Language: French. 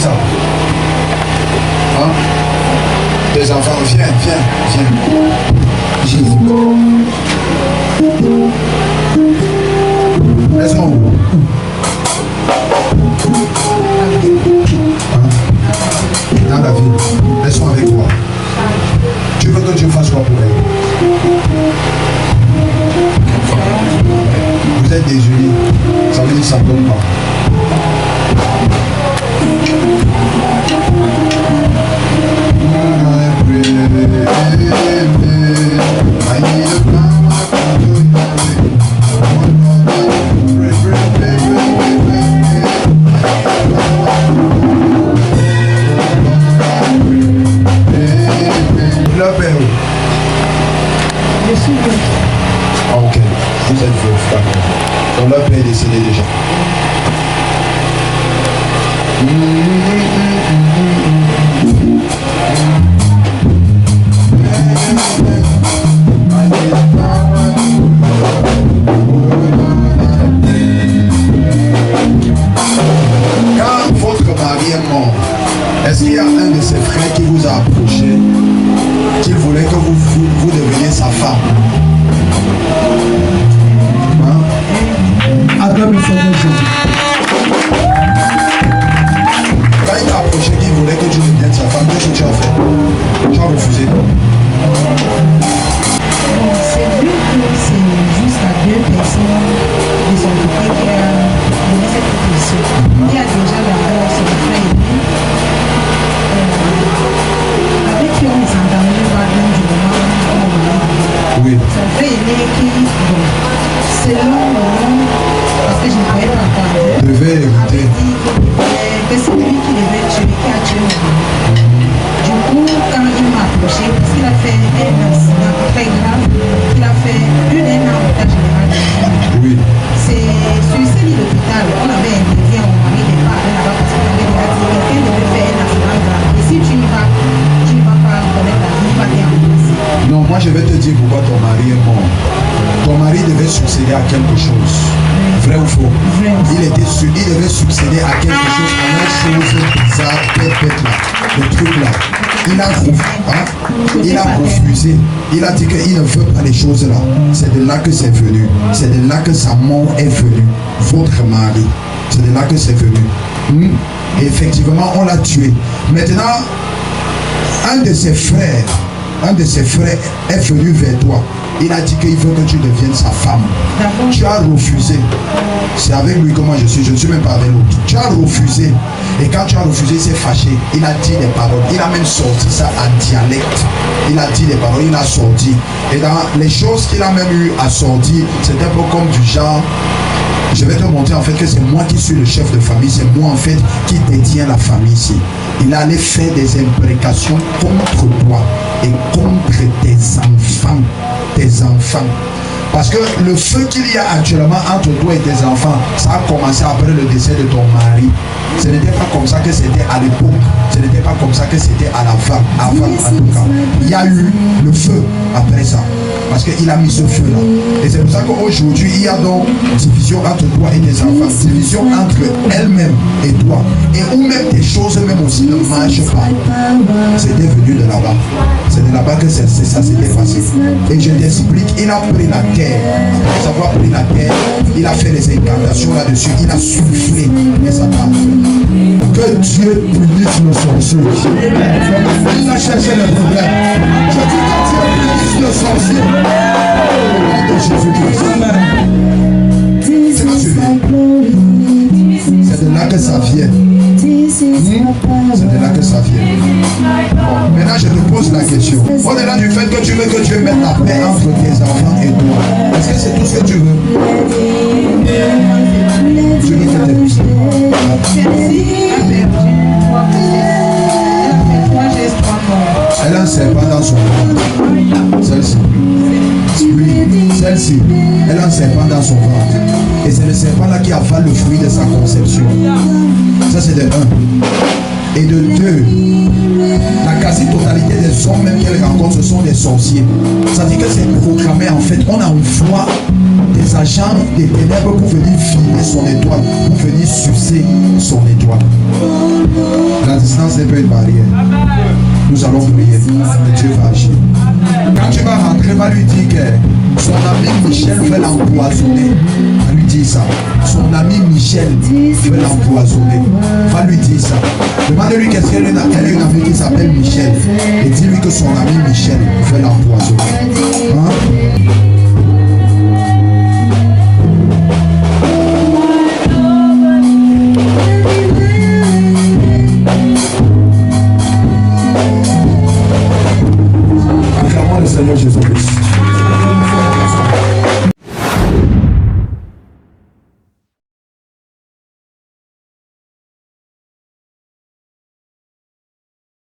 ça. Hein? Tes enfants, viens. Jésus. Laisse-moi où? Dans la ville. Laisse-moi avec toi. Tu veux que Dieu fasse quoi pour elle? Vous êtes désolé. Ça veut dire que ça ne donne pas. Leur père. Je suis veuve. Ah, ok. Vous êtes veuve, d'accord. Donc leur père est décédé déjà. Quand votre mari est mort, est-ce qu'il y a un de ses frères qui vous a approché, qu'il voulait que vous deveniez sa femme? Hein? Adam est Seigneur Jésus. Quand il t'a approché, qu'il voulait que tu deviennes sa femme, qu'est-ce que tu as fait? Tu as refusé. C'est vu que c'est juste à deux personnes de son côté qui a donné cette proposition. Il y a déjà d'abord son frère aîné, avec qui on s'entendait pas bien du moment où on voulait. Oui. Son frère aîné qui, bon, selon mon nom, parce que je ne pouvais pas entendre, Devait avait éviter. dit que c'est lui qui devait tuer, qui a tué mon mari. Du coup, quand il m'a approché, parce qu'il a fait un accident très grave, il a fait un avortage général. Oui. C'est sur ce lit d'hôpital, on avait interdit à mon mari de pas aller là-bas parce qu'on avait déjà dit quelqu'un devait faire un accident grave. Et si tu n'y vas pas connaître la vie, il va t'embrasser. Non, moi je vais te dire pourquoi ton mari est mort. Ton mari devait succéder à quelque chose. Vrai ou faux? Vrai. Il devait succéder à quelque chose, à une chose bizarre, peut-être là, le truc là. Il a refusé. Il a dit qu'il ne veut pas les choses là. C'est de là que c'est venu. C'est de là que sa mort est venue. Votre mari. C'est de là que c'est venu. Et effectivement, on l'a tué. Maintenant, un de ses frères est venu vers toi. Il a dit qu'il veut que tu deviennes sa femme. D'accord. Tu as refusé. C'est avec lui que moi je suis. Je ne suis même pas avec l'autre. Tu as refusé. Et quand tu as refusé, il s'est fâché. Il a dit des paroles. Il a même sorti ça en dialecte. Il a dit des paroles. Il a sorti. Et dans les choses qu'il a même eu à sortir, c'était un peu comme du genre. Je vais te montrer en fait que c'est moi qui suis le chef de famille. C'est moi en fait qui détient la famille ici. Il allait faire des imprécations contre toi et contre tes enfants. Parce que le feu qu'il y a actuellement entre toi et tes enfants, ça a commencé après le décès de ton mari. Ce n'était pas comme ça que c'était à l'époque. Ce n'était pas comme ça que c'était à l'avant. Avant en tout cas. Il y a eu le feu après ça. Parce qu'il a mis ce feu-là. Et c'est pour ça qu'aujourd'hui, il y a donc division entre toi et tes enfants. Division entre elle-même et toi. Et où même tes choses même aussi ne marchent pas. C'était venu de là-bas. C'est de là-bas que ça s'était passé. Et je t'explique, il a pris la terre. Après avoir pris la terre, il a fait des incantations là-dessus. Il a soufflé. Et ça part. Que Dieu punisse le sorcier. Il a cherché le problème. Je dis que Dieu punisse le sorcier. Au nom de Jésus-Christ. C'est de là que ça vient. C'est de là que ça vient. Bon, maintenant, je te pose la question. Au-delà du fait que tu veux que Dieu mette la paix entre tes enfants et toi, est-ce que c'est tout ce que tu veux? Tu veux que tes Elle a un serpent dans son ventre. Celle-ci. Oui, celle-ci. Elle a un serpent dans son ventre. Et c'est le serpent là qui avale le fruit de sa conception. Ça c'est de 1. Et de 2, la quasi-totalité des hommes même qu'elle rencontre, ce sont des sorciers. Ça dit que c'est proclamé en fait, on envoie des agents agents des ténèbres pour venir filer son étoile, pour venir sucer son étoile. La distance n'est pas une barrière. Nous allons prier et Dieu va agir. Quand tu vas rentrer, va lui dire que son ami Michel veut l'empoisonner. Va lui dire ça. Son ami Michel veut l'empoisonner. Va lui dire ça. Demande-lui qu'est-ce qu'elle a une amie qui s'appelle Michel. Et dis-lui que son ami Michel veut l'empoisonner. Hein? Acclamons le Seigneur Jésus-Christ.